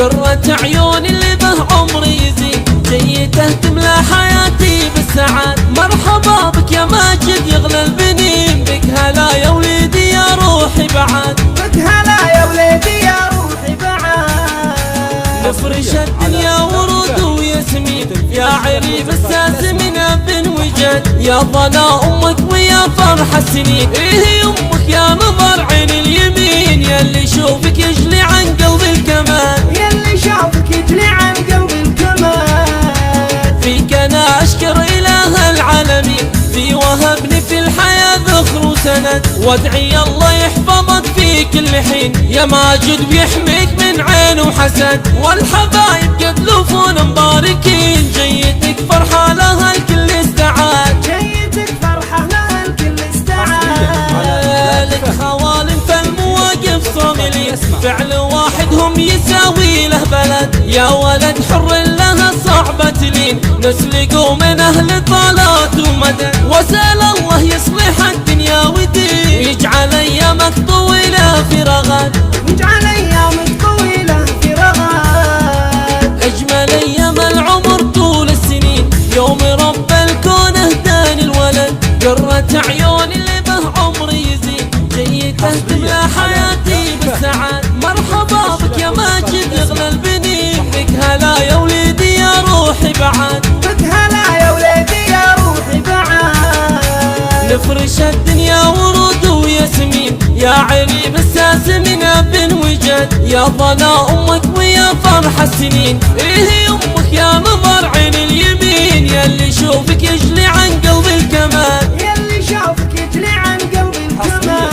قرة عيوني اللي به عمري يزيد، جيته تملى حياتي بالسعاد. مرحبا بك يا ماجد يغلى البنين، بك هلا يا وليدي يا روحي بعد، بك هلا يا وليدي يا روحي بعد. نفرش الدنيا ورود وياسمين، يا عريب الساس من اب وجد، يا ضنا امك ويا فرح السنين. ايه امك يا نظر عين اليمين، ياللي شوفك يجلي عن قلب الكمال، ياللي شوفك يجلي عن قلب الكمال. فيك انا اشكر اله العالمين، في وهبني في الحياة ذخر وسند، وادعي الله يحفظك في كل حين، يا ماجد ويحميك من عين وحسد. والحبايب قد لفون مباركين، جيتك فرحة لها الكل استعاد، جيتك فرحة لها الكل استعاد. لك خوالم فالمواقف صاملين، فعل واحد هم يساوي له بلد، يا ولد حر لها صعبة تلين، نسلقوا من اهل طالات ومدد. واسأل الله يصلح الدنيا والدين، ويجعل ايامك طويلة في رغد، ويجعل ايامك طويلة في رغد. اجمل ايام العمر طول السنين، يوم رب الكون اهداني الولد، قرة عيوني اللي به عمري يزيد، جيته تملى حياتي بالسعاد. مرحبا بك يا ماجد يغلى البنين، بك هلا يا وليدي يا روحي بعد، بك هلا يا وليدي يا روحي بعد. نفرش الدنيا ورود وياسمين، يا عريب الساس من اب وجد، يا ضنا امك ويا فرح السنين. ايه امك يا نظر عين اليمين، ياللي شوفك يجلي عن قلب الكمال، ياللي شوفك يجلي عن قلب الكمال.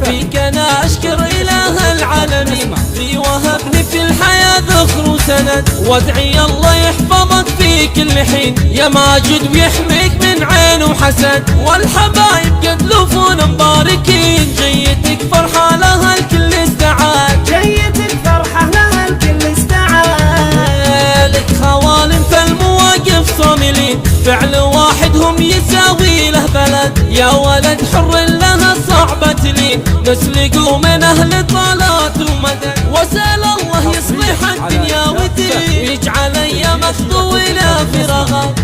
فيك انا اشكر اله العالمين، في وهبني في الحياة ذخر وسند، وادعي الله يحفظك في كل حين، يا ماجد ويحميك من عين وحسد. والحبايب قد لفون مباركين، جيتك فرحة لها الكل استعاد، جيتك فرحة لها الكل استعاد. لك خوالم فالمواقف صاملين، فعل واحد هم يساوي له بلد، يا ولد حر لها صعبة تلين، نسلقوا من اهل طالات ومدد. واسأل الله يصلح الدنيا والدين، ويجعل ايامك طويلة في رغد.